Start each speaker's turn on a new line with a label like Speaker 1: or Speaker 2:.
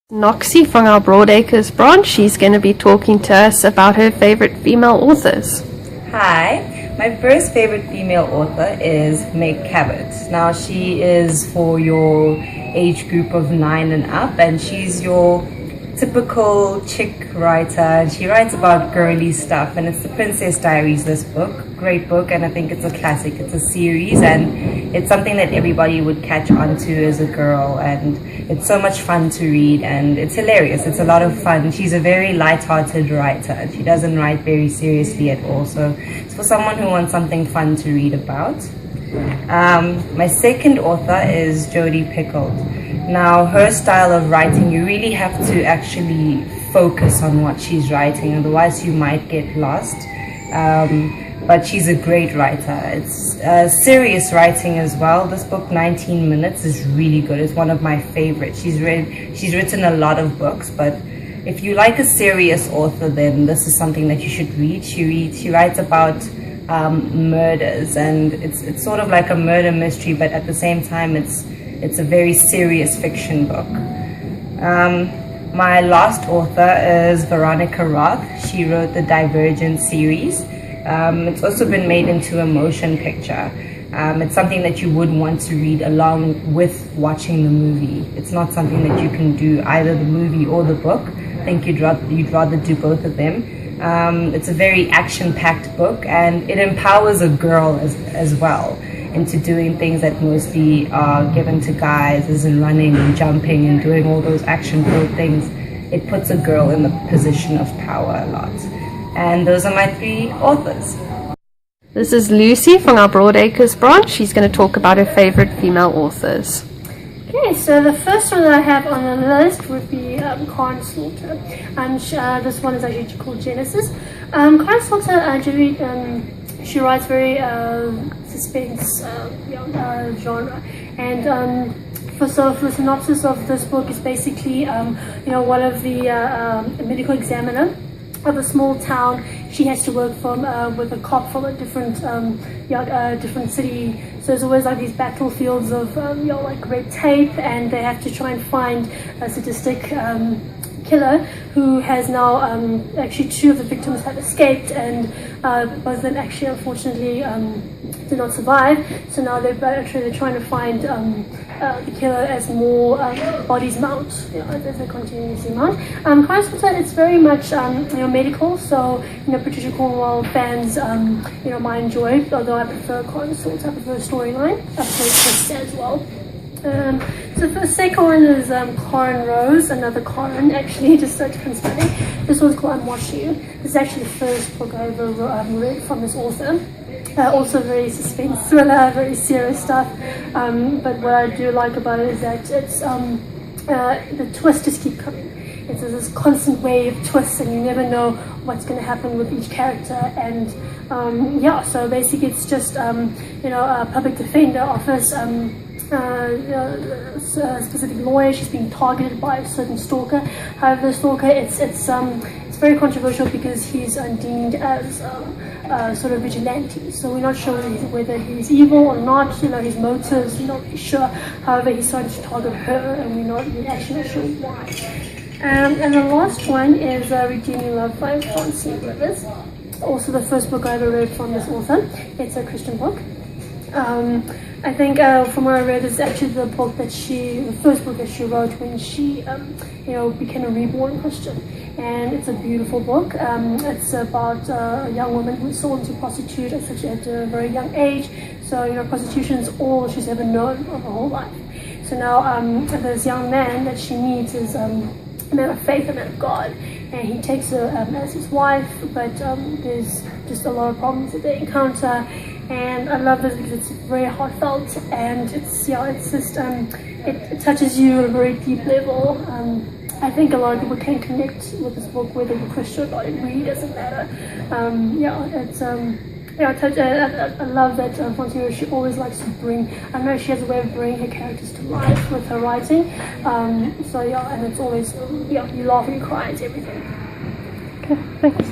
Speaker 1: Noxie from our Broadacres branch. She's going to be talking to us about her favorite female authors.
Speaker 2: Hi, my first favorite female author is Meg Cabot. Now she is for your age group of 9 and up, and she's your typical chick writer, and she writes about girly stuff, and it's The Princess Diaries, this book. Great book, and I think it's a classic. It's a series, and it's something that everybody would catch on to as a girl, and it's so much fun to read, and it's hilarious. It's a lot of fun. She's a very light-hearted writer, and she doesn't write very seriously at all, so it's for someone who wants something fun to read about. My second author is Jodi Picoult. Now, her style of writing, you really have to actually focus on what she's writing, otherwise you might get lost. But she's a great writer. It's serious writing as well. This book, 19 Minutes, is really good. It's one of my favorites. She's written a lot of books, but if you like a serious author, then this is something that you should read. She writes about murders, and it's sort of like a murder mystery, but at the same time it's a very serious fiction book. My last author is Veronica Roth. She wrote the Divergent series. It's also been made into a motion picture. It's something that you would want to read along with watching the movie. It's not something that you can do either the movie or the book. I think you'd rather do both of them. It's a very action-packed book, and it empowers a girl as well into doing things that mostly are given to guys, as in running and jumping and doing all those action-filled things. It puts a girl in the position of power a lot. And those are my 3 authors.
Speaker 1: This is Lucy from our Broadacres branch. She's going to talk about her favorite female authors.
Speaker 3: Okay, so the first one that I have on the list would be Karen Slaughter. This one is actually called Genesis. Karen Slaughter, she writes very suspense genre, and for the synopsis of this book is basically one of the medical examiner of a small town. She has to work with a cop from a different city, so there's always like these battlefields of like red tape, and they have to try and find a sadistic killer who has now actually 2 of the victims have escaped, and both of them actually unfortunately did not survive. So now they're trying to find the killer as more bodies mount, as they continuously mount. It's very much medical, so Patricia Cornwell fans might enjoy it, although I prefer Consort. I prefer storyline. I prefer twist as well. So the second one is Karen Rose, another Karen, actually, just so different spelling. This one's called I'm Watching You. This is actually the first book I ever read from this author. Also very suspense thriller, very serious stuff. But what I do like about it is that it's the twists just keep coming. It's this constant wave of twists, and you never know what's going to happen with each character. And so basically it's just a public defender office. A specific lawyer. She's being targeted by a certain stalker. However, the stalker, it's very controversial because he's deemed as sort of vigilante. So we're not sure whether he's evil or not. His motives, we're not really sure. However, he's starting to target her, and we're actually not sure why. And the last one is Redeeming Love by Francine Rivers. Also the first book I ever read from this author. It's a Christian book. I think from what I read, it's actually the first book that she wrote when she, became a reborn Christian, and it's a beautiful book. It's about a young woman who was sold into prostitute at a very young age. So prostitution is all she's ever known of her whole life. So now this young man that she meets is a man of faith, a man of God, and he takes her as his wife, but there's just a lot of problems that they encounter. And I love this because it's very heartfelt, and it's just it touches you on a very deep level. I think a lot of people can connect with this book, whether you're Christian or not. It really doesn't matter. I love that Francine. She always likes to I know she has a way of bringing her characters to life with her writing. And it's always you laugh and you cry, it's everything.
Speaker 1: Okay, thanks.